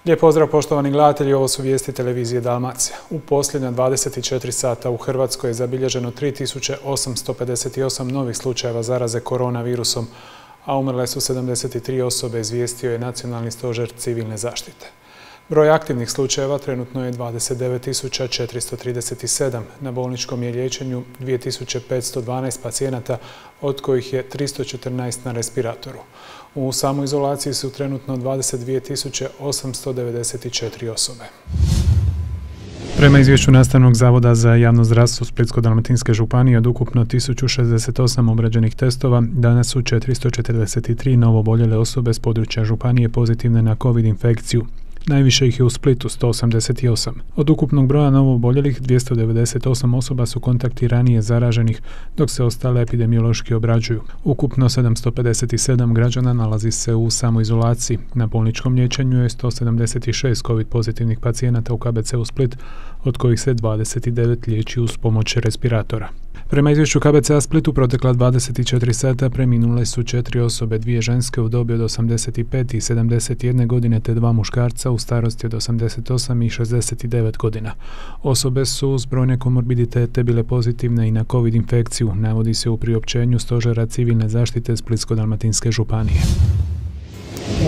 Lijep pozdrav poštovani gledatelji, ovo su vijesti televizije Dalmacija. U posljednja 24 sata u Hrvatskoj je zabilježeno 3858 novih slučajeva zaraze koronavirusom, a umrle su 73 osobe, izvijestio je Nacionalni stožer civilne zaštite. Broj aktivnih slučajeva trenutno je 29.437, na bolničkom je liječenju 2512 pacijenata, od kojih je 314 na respiratoru. U samoizolaciji su trenutno 22.894 osobe. Prema izvješću Nastavnog zavoda za javno zdravstvo Splitsko-dalmatinske županije, od ukupno 1068 obrađenih testova, danas su 443 novooboljele osobe s područja županije pozitivne na COVID infekciju. Najviše ih je u Splitu, 188. Od ukupnog broja novooboljelih, 298 osoba su kontakti ranije zaraženih, dok se ostale epidemiološki obrađuju. Ukupno 757 građana nalazi se u samoizolaciji. Na bolničkom liječenju je 176 COVID pozitivnih pacijenata u KBC-u Split, od kojih se 29 liječi uz pomoć respiratora. Prema izvješću KBC-a Split u protekla 24 sata preminule su 4 osobe, 2 ženske u dobi od 85 i 71 godine te 2 muškarca u starosti od 88 i 69 godina. Osobe su uz brojne komorbiditete bile pozitivne i na COVID infekciju, navodi se u priopćenju Stožera civilne zaštite Splitsko-dalmatinske županije.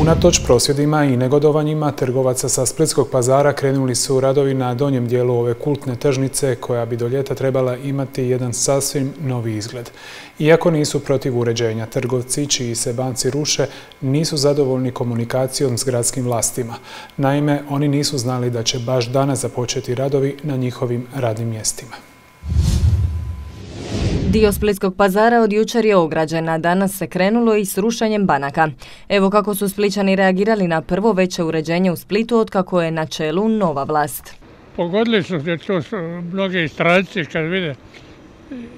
Unatoč prosvjedima i negodovanjima trgovaca sa Splitskog pazara krenuli su radovi na donjem dijelu ove kultne tržnice koja bi do ljeta trebala imati jedan sasvim novi izgled. Iako nisu protiv uređenja, trgovci čiji se banci ruše nisu zadovoljni komunikacijom s gradskim vlastima. Naime, oni nisu znali da će baš danas započeti radovi na njihovim radnim mjestima. Dio Splitskog pazara od jučer je ograđen, a danas se krenulo i s rušenjem banaka. Evo kako su Splićani reagirali na prvo veće uređenje u Splitu otkako je na čelu nova vlast. Pogodili su se to mnogi stranci kad vide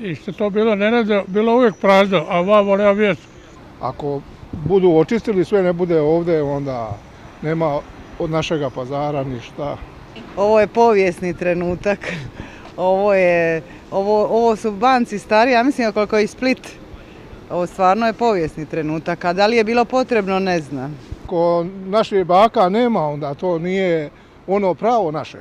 i što to bilo nerado, bilo uvijek prazno, a vamo nema mjesta. Ako budu očistili sve, ne bude ovdje, onda nema od našega pazara ništa. Ovo je povijesni trenutak. Ovo su banci stari, ja mislim koliko je i Split. Ovo stvarno je povijesni trenutak, a da li je bilo potrebno, ne znam. Ako naših baka nema, onda to nije ono pravo naše.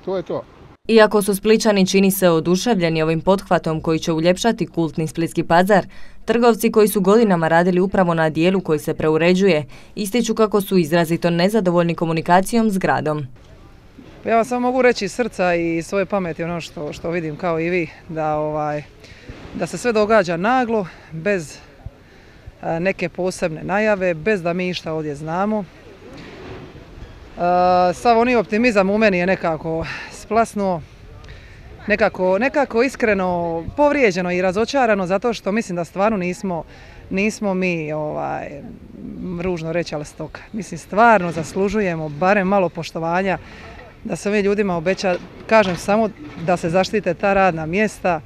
To je to. Iako su Splićani, čini se, oduševljeni ovim pothvatom koji će uljepšati kultni Splitski pazar, trgovci koji su godinama radili upravo na dijelu koji se preuređuje, ističu kako su izrazito nezadovoljni komunikacijom s gradom. Ja vam samo mogu reći iz srca i svoje pameti ono što vidim kao i vi, da se sve događa naglo, bez neke posebne najave, bez da mi išta ovdje znamo. Sav oni optimizam u meni je nekako splasnuo, nekako iskreno povrijeđeno i razočarano, zato što mislim da stvarno nismo mi, ružno reći, ali stoka. Mislim, stvarno zaslužujemo barem malo poštovanja, da se ovim ljudima obeća, kažem samo da se zaštite ta radna mjesta,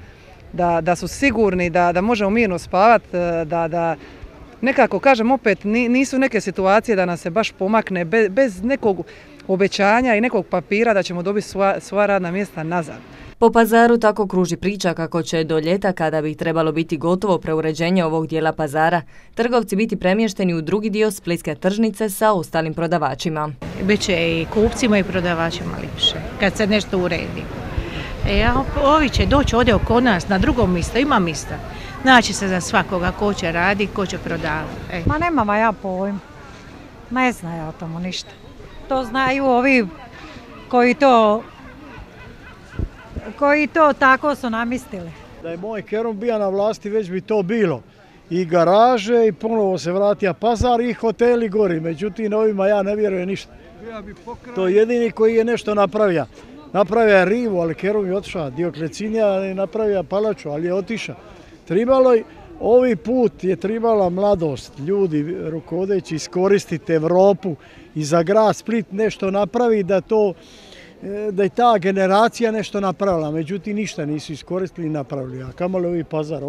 da su sigurni, da možemo mirno spavati, da nekako, kažem opet, nisu neke situacije da nas se baš pomakne bez nekog obećanja i nekog papira da ćemo dobiti svoja radna mjesta nazad. Po pazaru tako kruži priča kako će do ljeta, kada bi trebalo biti gotovo preuređenje ovog dijela pazara, trgovci biti premješteni u drugi dio Splitske tržnice sa ostalim prodavačima. Biće i kupcima i prodavačima ljepše, kad se nešto uredi. Ovi će doći ovdje oko nas na drugom mjestu, ima mjesta. Naći se za svakoga ko će raditi, ko će prodavati. Ma nemam ja pojma, ne znaju o tomu ništa. To znaju ovi koji to tako su namistili. Da je moj Kerum bio na vlasti, već bi to bilo. I garaže, i ponovo se vratio pazar, i hoteli gori. Međutim, ovima ja ne vjerujem ništa. To je jedini koji je nešto napravio. Napravio je rivu, ali Kerum je otišao. Dioklecinija je napravio palaču, ali je otišao. Ovi put je trebala mladost, ljudi rukovodeći, iskoristiti Evropu i za grad Split nešto napravi da je ta generacija nešto napravila, međutim ništa nisu iskoristili i napravili. A kamoli ovi pazar,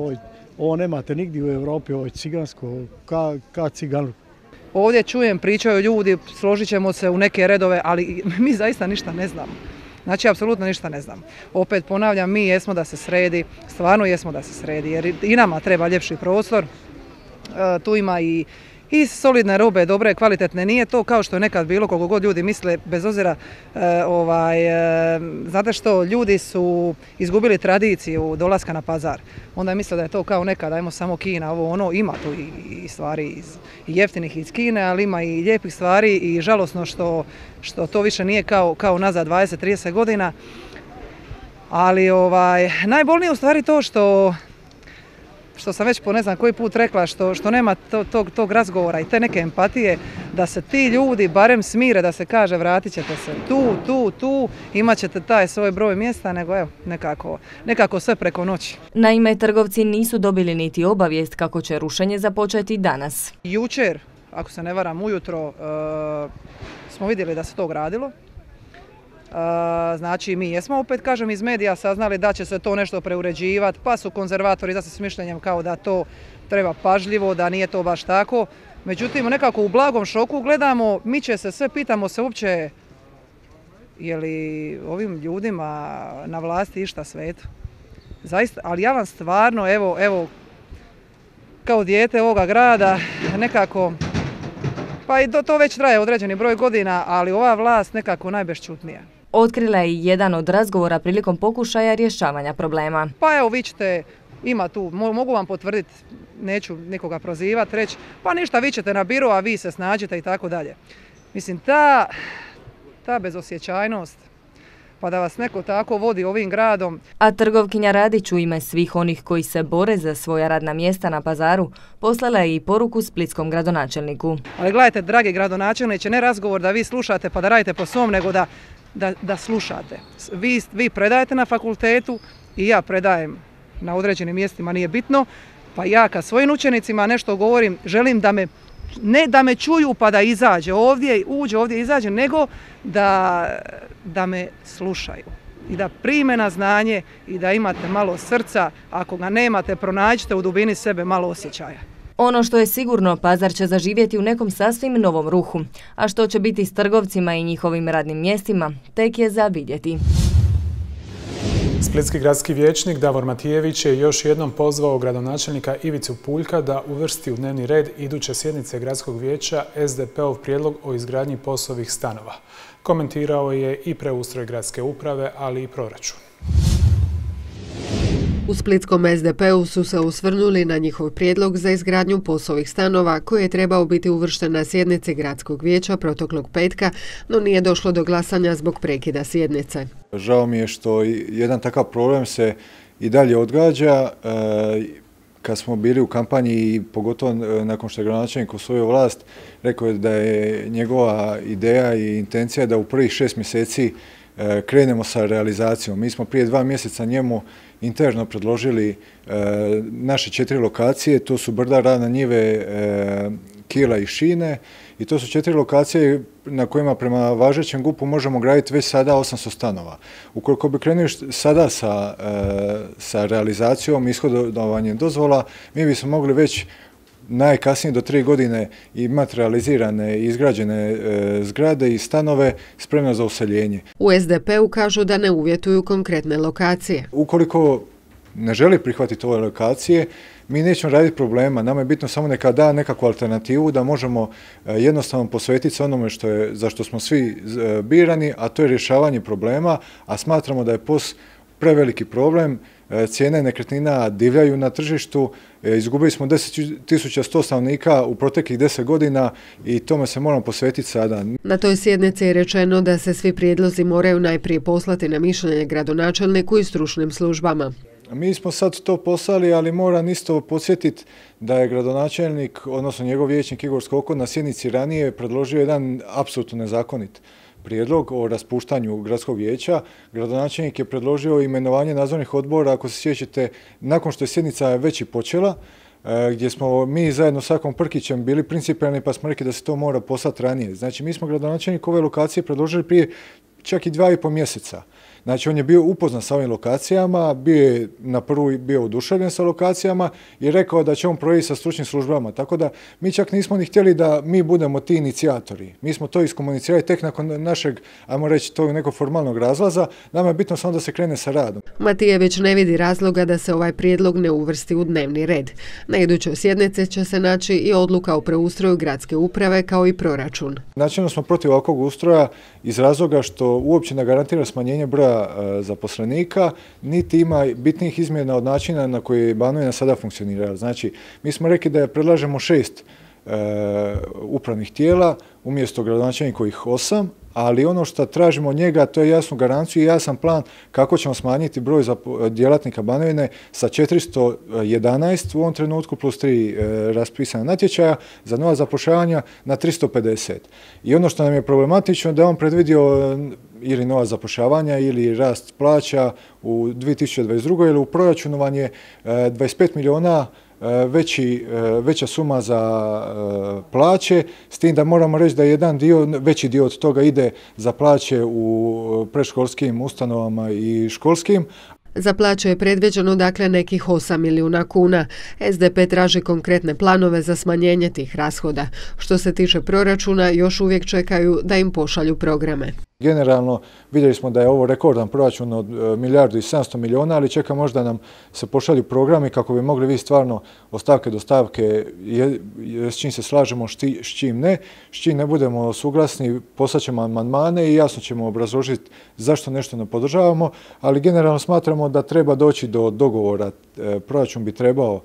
ovo nemate nigdje u Europi, ovo je cigansko, ka ciganu. Ovdje čujem, pričaju ljudi, složit ćemo se u neke redove, ali mi zaista ništa ne znamo. Znači, apsolutno ništa ne znam. Opet ponavljam, mi jesmo da se sredi, stvarno jesmo da se sredi, jer i nama treba ljepši prostor. Tu ima i solidne robe, dobre, kvalitetne. Nije to kao što je nekad bilo, koliko god ljudi misle, bez obzira, znate što, ljudi su izgubili tradiciju dolaska na pazar. Onda je mislio da je to kao nekad, ajmo samo Kina, ovo ono, ima tu i stvari i jeftinih iz Kine, ali ima i lijepih stvari i žalosno što to više nije kao nazad 20-30 godina. Ali najbolnije u stvari to što sam već po ne znam koji put rekla, što nema tog razgovora i te neke empatije, da se ti ljudi barem smire, da se kaže vratit ćete se tu, imat ćete taj svoj broj mjesta, nego evo, nekako sve preko noći. Naime, trgovci nisu dobili niti obavijest kako će rušenje započeti danas. Jučer, ako se ne varam, ujutro smo vidjeli da se to gradilo. Znači mi jesmo opet, kažem, iz medija saznali da će se to nešto preuređivati, pa su konzervatori izašli s mišljenjem kao da to treba pažljivo, da nije to baš tako. Međutim, nekako u blagom šoku gledamo, miče se sve, pitamo se uopće je li ovim ljudima na vlasti išta sveto. Zaista, ali ja vam stvarno, evo, kao dijete ovoga grada, nekako, pa i to već traje određeni broj godina, ali ova vlast nekako najbešćutnija. Otkrila je jedan od razgovora prilikom pokušaja rješavanja problema. Pa evo, vi ćete, ima tu, mogu vam potvrditi, neću nikoga prozivati, reći, pa ništa, vi ćete na biro, a vi se snađite i tako dalje. Mislim, ta bezosjećajnost, pa da vas neko tako vodi ovim gradom. A trgovkinja Radić u ime svih onih koji se bore za svoja radna mjesta na pazaru poslala je i poruku splitskom gradonačelniku. Ali gledajte, dragi gradonačelniče, ne razgovor da vi slušate pa da radite po svom, nego da slušate. Vi predajete na fakultetu i ja predajem na određenim mjestima, nije bitno, pa ja kad svojim učenicima nešto govorim, želim ne da me čuju pa da izađe ovdje, izađe, nego da me slušaju i da prime na znanje i da imate malo srca, ako ga nemate, pronađite u dubini sebe malo osjećaja. Ono što je sigurno, pazar će zaživjeti u nekom sasvim novom ruhu, a što će biti s trgovcima i njihovim radnim mjestima, tek je za vidjeti. Splitski gradski vijećnik Davor Matijević je još jednom pozvao gradonačelnika Ivicu Puljka da uvrsti u dnevni red iduće sjednice gradskog vijeća SDP-ov prijedlog o izgradnji POS-ovih stanova. Komentirao je i preustroj gradske uprave, ali i proračun. U splitskom SDP-u su se osvrnuli na njihov prijedlog za izgradnju POS-ovih stanova koji je trebao biti uvršten na sjednici gradskog vijeća proteklog petka, no nije došlo do glasanja zbog prekida sjednice. Žao mi je što jedan takav problem se i dalje odgađa. Kad smo bili u kampanji i pogotovo nakon što je gradonačelnik osvojio vlast, rekao je da je njegova ideja i intencija da u prvih 6 mjeseci krenemo sa realizacijom. Mi smo prije 2 mjeseca njemu interno predložili naše 4 lokacije, to su Brda, Ravna, Njive, Kila i Šine, i to su 4 lokacije na kojima prema važećem GUP-u možemo graditi već sada 800 stanova. Ukoliko bi krenuli sada sa realizacijom, ishodovanjem dozvola, mi bismo mogli već najkasnije do 3 godine imati realizirane i izgrađene zgrade i stanove spremne za useljenje. U SDP-u kažu da ne uvjetuju konkretne lokacije. Ukoliko ne želi prihvatiti ove lokacije, mi nećemo raditi problema. Nama je bitno samo neka da nekakvu alternativu da možemo jednostavno posvetiti se onome za što smo svi birani, a to je rješavanje problema, a smatramo da je POS preveliki problem. Cijene nekretnina divljaju na tržištu, izgubili smo 10.100 stanovnika u proteklih 10 godina i tome se moramo posvetiti sada. Na toj sjednici je rečeno da se svi prijedlozi moraju najprije poslati na mišljenje gradonačelniku i stručnim službama. Mi smo sad to poslali, ali moram isto podsjetiti da je gradonačelnik, odnosno njegov vijećnik Igor Skoko, na sjednici ranije predložio jedan apsolutno nezakonit prijedlog o raspuštanju gradskog vijeća. Gradonačelnik je predložio imenovanje nadzornih odbora, ako se sjećate, nakon što je sjednica već i počela, gdje smo mi zajedno s Akom Prkićem bili principijelni pa smo rekli da se to mora poslati ranije. Znači mi smo gradonačelnik ove lokacije predložili prije čak i 2,5 mjeseca. Znači on je bio upoznat sa ovim lokacijama, bio oduševljen sa lokacijama i rekao da će on provjeriti sa stručnim službama. Tako da mi čak nismo ni htjeli da mi budemo ti inicijatori. Mi smo to iskomunicirali tek nakon našeg, ajmo reći, tog nekog formalnog razlaza. Nama je bitno samo da se krene sa radom. Matijević ne vidi razloga da se ovaj prijedlog ne uvrsti u dnevni red. Na idućoj sjednici će se naći i odluka o preustroju gradske uprave kao i proračun. Načelno smo protiv ovakvog ustroja iz razloga što uopće ne garantira smanjenje broja zaposlenika, niti ima bitnih izmjena od načina na koji Banovina sada funkcionira. Znači, mi smo rekli da predlažemo 6 upravnih tijela umjesto gradonačelnikovih 8, ali ono što tražimo od njega to je jasnu garanciju i jasan plan kako ćemo smanjiti broj djelatnika Banovine sa 411 u ovom trenutku plus 3 raspisana natječaja za nova zapošljavanja na 350. I ono što nam je problematično da je on predvidio ili nova zapošljavanja ili rast plaća u 2022. ili u proračunu vam je 25 milijuna veća suma za plaće, s tim da moramo reći da jedan veći dio od toga ide za plaće u predškolskim ustanovama i školskim. Za plaće je predviđeno dakle nekih 8 milijuna kuna. SDP traži konkretne planove za smanjenje tih rashoda. Što se tiče proračuna, još uvijek čekaju da im pošalju programe. Generalno vidjeli smo da je ovo rekordan proračun od 1,7 milijardi, ali čeka možda nam se pošalju programi kako bi mogli vi stvarno od stavke do stavke s čim se slažemo, s čim ne. S čim ne budemo suglasni, poslaćemo amandmane i jasno ćemo obrazložiti zašto nešto ne podržavamo, ali generalno smatramo da treba doći do dogovora. Proračun bi trebao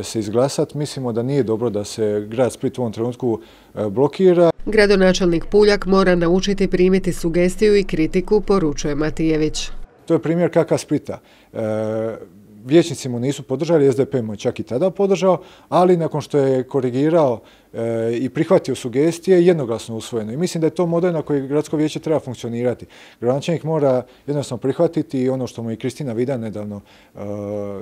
se izglasati. Mislimo da nije dobro da se grad Split u ovom trenutku blokira. Gradonačelnik Puljak mora naučiti primiti sugestiju i kritiku, poručuje Matijević. To je primjer KK Splita. Vijećnici mu nisu podržali, SDP mu je čak i tada podržao, ali nakon što je korigirao i prihvatio sugestije, jednoglasno usvojeno. I mislim da je to model na koji gradsko vijeće treba funkcionirati. Gradonačelnik mora jednostavno prihvatiti i ono što mu i Kristina Vidan nedavno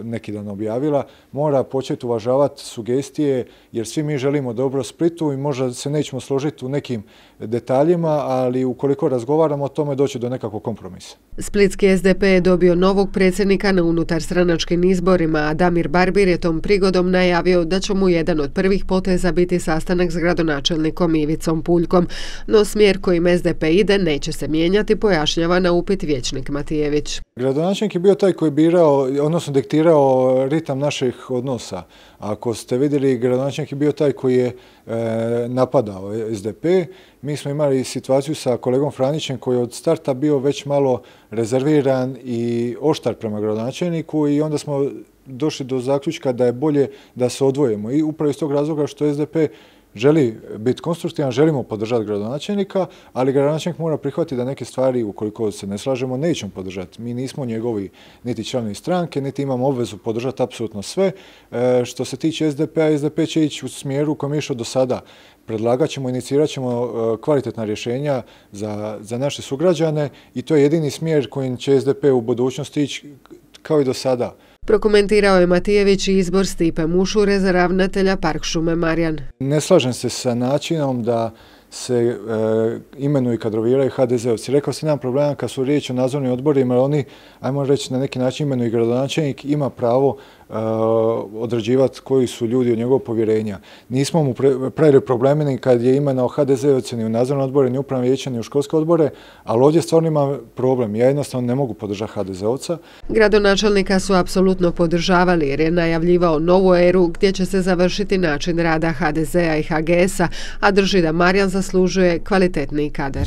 neki dan objavila, mora početi uvažavati sugestije jer svi mi želimo dobro Splitu i možda se nećemo složiti u nekim detaljima, ali ukoliko razgovaramo o tome doći do nekakvog kompromisa. Splitski SDP je dobio novog predsjednika na unutarstranačkim izborima, a Damir Barbir je tom prigodom najavio da će mu jedan od prvih poteza biti sastanak s gradonačelnikom Ivicom Puljkom, no smjer kojim SDP ide neće se mijenjati, pojašnjava na upit vijećnik Matijević. Gradonačelnik je bio taj koji je birao, odnosno diktirao ritam naših odnosa. Ako ste vidjeli, gradonačelnik je bio taj koji je napadao SDP. Mi smo imali situaciju sa kolegom Franićem koji je od starta bio već malo rezerviran i oštar prema gradonačelniku i onda smo došli do zaključka da je bolje da se odvojimo. I upravo iz tog razloga što SDP želi biti konstruktivan, želimo podržati gradonačelnika, ali gradonačelnik mora prihvatiti da neke stvari, ukoliko se ne slažemo, nećemo podržati. Mi nismo njegovi niti članovi stranke, niti imamo obvezu podržati apsolutno sve. Što se tiče SDP-a, SDP će ići u smjeru kojem je išao do sada. Predlagat ćemo, inicirat ćemo kvalitetna rješenja za naše sugrađane i to je jedini smjer kojim će SDP u budućnosti ići kao i do sada. Prokomentirao je Matijević i izbor Stipe Mušure za ravnatelja Park šume Marjan. Ne slažem se sa načinom da se imenuju i kadroviraju HDZ-ovci. Rekao sam, nemam problema kad su riječ o nadzornim odborima, jer oni, ajmo reći, na neki način imenuju i gradonačelnik, ima pravo određivati koji su ljudi od njegovog povjerenja. Nismo mu pravili probleme ni kad je imenao HDZ-ovci ni u nadzorne odbore, ni upravne vijeće, ni u školske odbore, ali ovdje stvarno ima problem. Ja jednostavno ne mogu podržati HDZ-ovca. Gradonačelnika su apsolutno podržavali jer je najavljivao novu eru gdje će se završiti način rada HDZ-a i HGS-a, a drži da Marjan zaslužuje kvalitetniji kadar.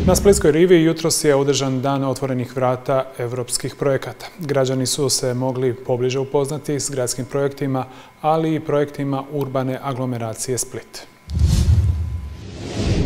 Na Splitskoj rivi jutros je održan dan otvorenih vrata europskih projekata. Građani su se mogli pobliže upoznati s gradskim projektima, ali i projektima urbane aglomeracije Split.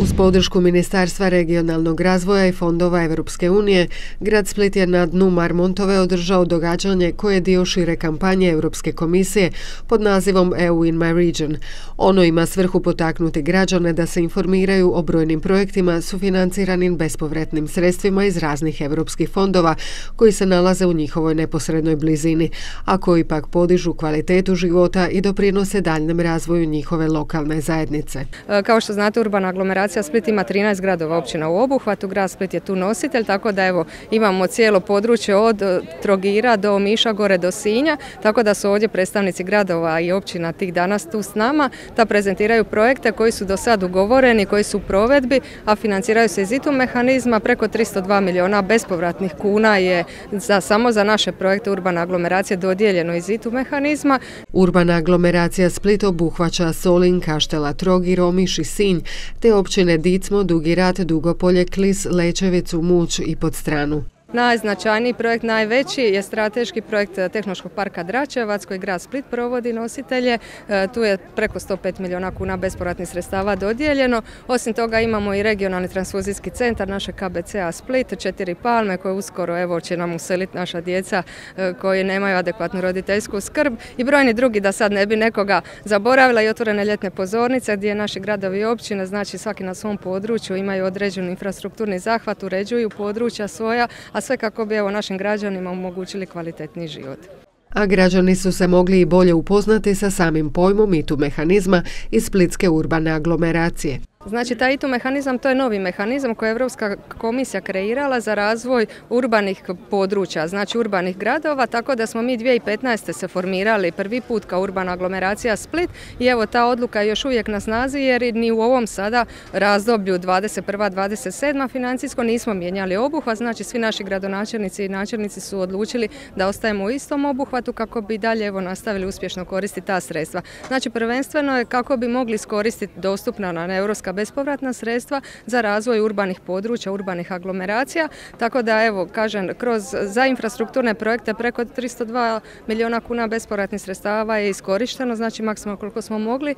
Uz podršku Ministarstva regionalnog razvoja i fondova Europske unije, grad Split je na dnu Marmontove održao događanje koje je dio šire kampanje Europske komisije pod nazivom EU in my region. Ono ima svrhu potaknuti građane da se informiraju o brojnim projektima sufinanciranim bespovratnim sredstvima iz raznih europskih fondova koji se nalaze u njihovoj neposrednoj blizini, a koji pak podižu kvalitetu života i doprinose daljnjem razvoju njihove lokalne zajednice. Kao što znate, urbana aglomeracija Grad Split ima 13 gradova općina u obuhvatu, Grad Split je tu nositelj, tako da evo imamo cijelo područje od Trogira do Omiša gore do Sinja, tako da su ovdje predstavnici gradova i općina tih danas tu s nama, da prezentiraju projekte koji su do sad ugovoreni, koji su u provedbi, a financiraju se iz ITU mehanizma. Preko 302 milijuna bespovratnih kuna je samo za naše projekte urbane aglomeracije dodijeljeno iz ITU mehanizma. Urbana aglomeracija Split obuhvaća Solin, Kaštela, Trogir, Omiš i Sinj, te općine Dicmo, Dugi Rat, Dugopolje, Klis, Lečevicu, Muć i Podstranu. Najznačajniji projekt, najveći, je strateški projekt Tehnološkog parka Dračevac koji Grad Split provodi nositelje. Tu je preko 105 milijuna kuna bespovratnih sredstava dodijeljeno. Osim toga imamo i regionalni transfuzijski centar naše KBC-a Split, 4 Palme koje uskoro evo će nam useliti naša djeca koji nemaju adekvatnu roditeljsku skrb i brojni drugi, da sad ne bi nekoga zaboravila, i otvorene ljetne pozornice gdje naši gradovi i općine, znači svaki na svom području, imaju određeni infrastrukturni zahvat, uređuju područja svoja, a sve kako bi evo našim građanima omogućili kvalitetni život. A građani su se mogli i bolje upoznati sa samim pojmom ITU mehanizma iz Splitske urbane aglomeracije. Znači, taj ITU mehanizam, to je novi mehanizam koji je Europska komisija kreirala za razvoj urbanih područja, znači urbanih gradova, tako da smo mi 2015. se formirali prvi put kao urbana aglomeracija Split i evo ta odluka je još uvijek na snazi jer ni u ovom sada razdoblju 21-27 financijsko nismo mijenjali obuhvat, znači svi naši gradonačelnici i načelnici su odlučili da ostajemo u istom obuhvatu kako bi dalje evo nastavili uspješno koristiti ta sredstva. Znači, prvenstveno je kako bi mogli iskoristiti dostupna na europska bespovratna sredstva za razvoj urbanih područja, urbanih aglomeracija, tako da evo kažem za infrastrukturne projekte preko 302 milijuna kuna bespovratnih sredstava je iskorišteno, znači maksimalno koliko smo mogli,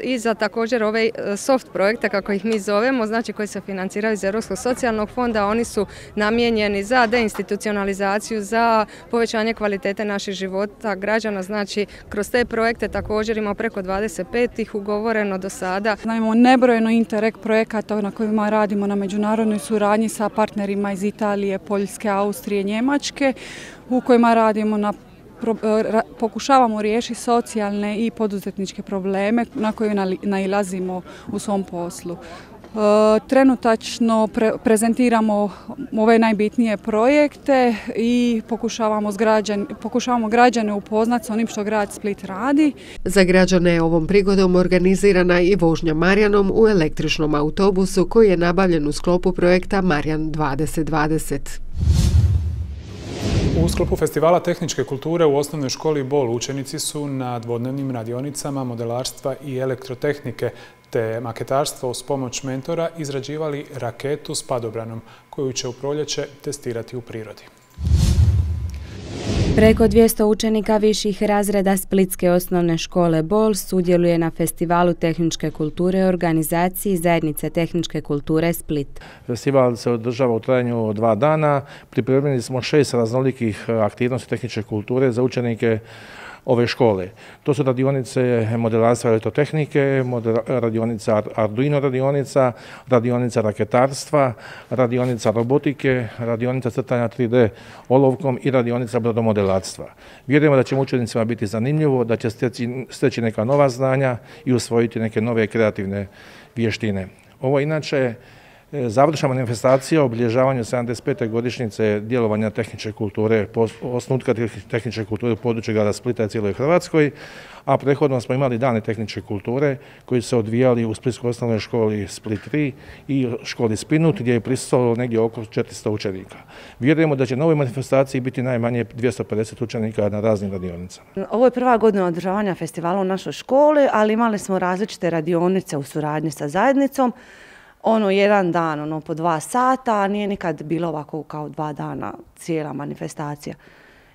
i za također ove soft projekte kako ih mi zovemo, znači koji se financiraju iz Europskog socijalnog fonda, oni su namijenjeni za deinstitucionalizaciju, za povećanje kvalitete naših života građana, znači kroz te projekte također imamo preko 25 ih ugovoreno do sada. Imamo nebrojeno Interreg projekata na kojima radimo na međunarodnoj suradnji sa partnerima iz Italije, Poljske, Austrije, Njemačke, u kojima radimo pokušavamo riješiti socijalne i poduzetničke probleme na koje nailazimo u svom poslu. Trenutačno prezentiramo ove najbitnije projekte i pokušavamo građane upoznati s onim što grad Split radi. Za građane je ovom prigodom organizirana i vožnja Marjanom u električnom autobusu koji je nabavljen u sklopu projekta Marjan 2020. U sklopu festivala tehničke kulture u osnovnoj školi Bol učenici su na dvodnevnim radionicama modelarstva i elektrotehnike te maketarstvo uz pomoć mentora izrađivali raketu s padobranom koju će u proljeće testirati u prirodi. Preko 200 učenika viših razreda Splitske osnovne škole Bol sudjeluje na festivalu tehničke kulture u organizaciji Zajednice tehničke kulture Split. Festival se održava u trajanju od 2 dana. Pripremili smo 6 raznolikih aktivnosti tehničke kulture za učenike ove škole. To su radionice modelarstva i elektrotehnike, radionica Arduino radionica raketarstva, radionica robotike, radionica crtanja 3D olovkom i radionica brodomodelarstva. Vjerujemo da će učenicima biti zanimljivo, da će steći neka nova znanja i usvojiti neke nove kreativne vještine. Ovo inače završna manifestacija o obilježavanju 75. godišnjice djelovanja tehničke kulture, osnutka tehničke kulture u području grada Splita i cijeloj Hrvatskoj, a prethodno smo imali dane tehničke kulture koji su se odvijali u Splitskoj osnovnoj školi Split 3 i školi Spinut gdje je prisustvovalo negdje oko 400 učenika. Vjerujemo da će na ovoj manifestaciji biti najmanje 250 učenika na raznim radionicama. Ovo je prva godina održavanja festivala u našoj školi, ali imali smo različite radionice u suradnji sa zajednicom. Jedan dan, po 2 sata, a nije nikad bilo ovako kao 2 dana cijela manifestacija.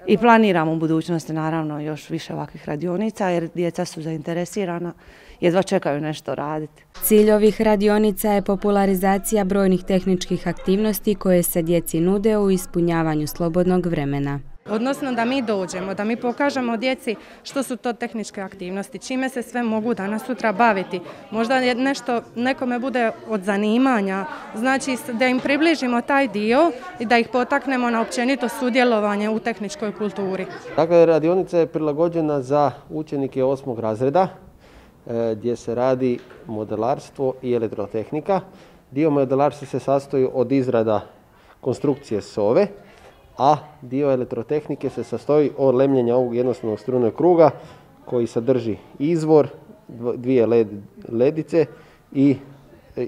I planiramo u budućnosti naravno još više ovakvih radionica jer djeca su zainteresirana, jedva čekaju nešto raditi. Cilj ovih radionica je popularizacija brojnih tehničkih aktivnosti koje se djeci nude u ispunjavanju slobodnog vremena. Odnosno da mi dođemo, da mi pokažemo djeci što su to tehničke aktivnosti, čime se sve mogu danas sutra baviti. Možda nešto nekome bude od zanimanja, znači da im približimo taj dio i da ih potaknemo na općenito sudjelovanje u tehničkoj kulturi. Dakle, radionica je prilagođena za učenike 8. razreda. gdje se radi modelarstvo i elektrotehnika. Dio modelarstva se sastoji od izrada konstrukcije sove, a dio elektrotehnike se sastoji od lemljenja ovog jednostavnog strujnog kruga koji sadrži izvor, dvije ledice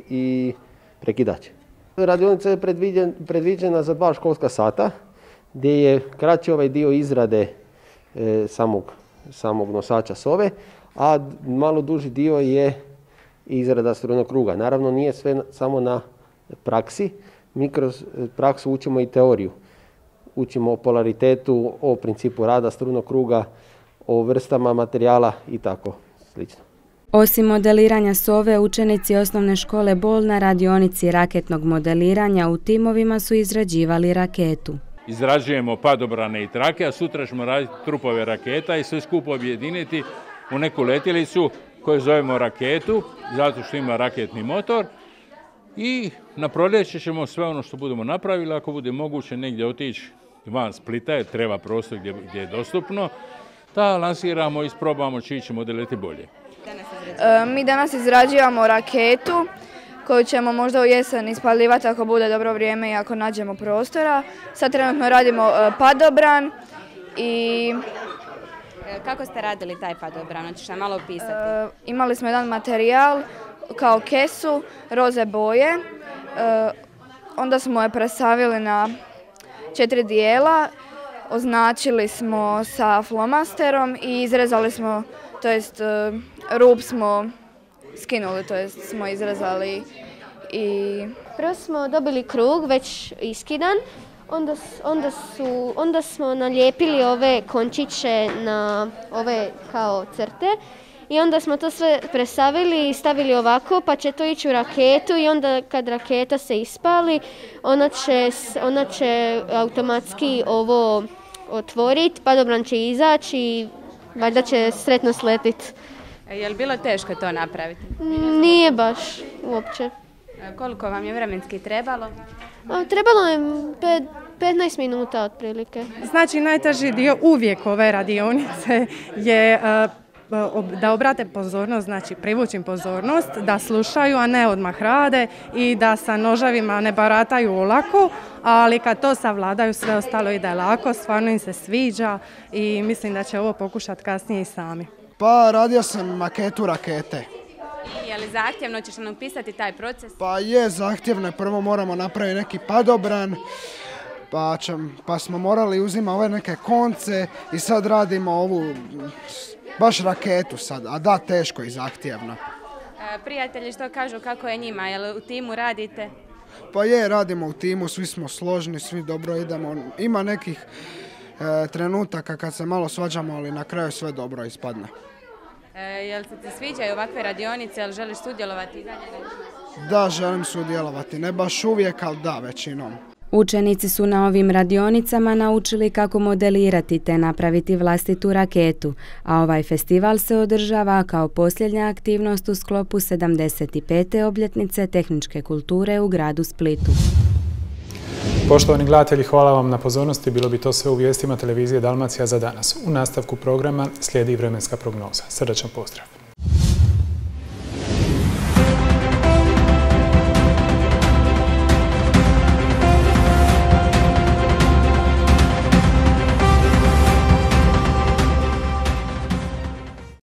i prekidač. Radionica je predviđena za 2 školska sata, gdje je kraći ovaj dio izrade samog nosača sove, a malo duži dio je izrada strujnog kruga. Naravno, nije sve samo na praksi. Mi kroz praksu učimo i teoriju. Učimo o polaritetu, o principu rada strujnog kruga, o vrstama materijala i tako slično. Osim modeliranja sove, učenici osnovne škole Bol na radionici raketnog modeliranja u timovima su izrađivali raketu. Izrađujemo padobrane i trake, a sutra ćemo raditi trupove raketa i sve skupo objediniti u neku letjelicu koju zovemo raketu, zato što ima raketni motor. I na proljeće ćemo sve ono što budemo napravili, ako bude moguće negdje otići van Splita, jer treba prostor gdje je dostupno, da lansiramo i isprobamo čiji će modeliti bolje. Mi danas izrađujemo raketu koju ćemo možda u jesen ispaljivati ako bude dobro vrijeme i ako nađemo prostora. Sad trenutno radimo padobran i... Kako ste radili taj padobran? Hoćeš nam malo opisati? Imali smo jedan materijal kao kesu, roze boje. Onda smo je prestavili na 4 dijela, označili smo sa flomasterom i izrezali smo, to jest rub smo skinuli, to jest smo izrezali i... Prvo smo dobili krug već iskidan, onda smo nalijepili ove končiće na ove kao crte i onda smo to sve prestavili i stavili ovako, pa će to ići u raketu i onda kad raketa se ispali, ona će automatski ovo otvoriti, padobran će izaći i valjda će sretno sletiti. Je li bilo teško to napraviti? Nije baš uopće. Koliko vam je vremenski trebalo? Trebalo je 15 minuta otprilike. Znači, najteži dio uvijek ove radionice je da obrate pozornost, znači privući pozornost, da slušaju, a ne odmah rade i da sa noževima ne barataju olako, ali kad to savladaju sve ostalo ide lako, stvarno im se sviđa i mislim da će ovo pokušati kasnije i sami. Pa radio sam maketu rakete. Je li zahtjevno, ćeš nam opisati taj proces? Pa je zahtjevno, prvo moramo napraviti neki padobran, pa smo morali uzimati ove neke konce i sad radimo ovu baš raketu sad, a da, teško i zahtjevno. Prijatelji što kažu, kako je njima, jel u timu radite? Pa je, radimo u timu, svi smo složni, svi dobro idemo. Ima nekih trenutaka kad se malo svađamo, ali na kraju sve dobro ispadne. Jel se ti sviđaju ovakve radionice, jel želiš sudjelovati? Da, želim sudjelovati, ne baš uvijek, ali da, većinom. Učenici su na ovim radionicama naučili kako modelirati te napraviti vlastitu raketu, a ovaj festival se održava kao posljednja aktivnost u sklopu 75. obljetnice tehničke kulture u gradu Splitu. Poštovani gledatelji, hvala vam na pozornosti. Bilo bi to sve u vijestima televizije Dalmacija za danas. U nastavku programa slijedi vremenska prognoza. Srdačan pozdrav!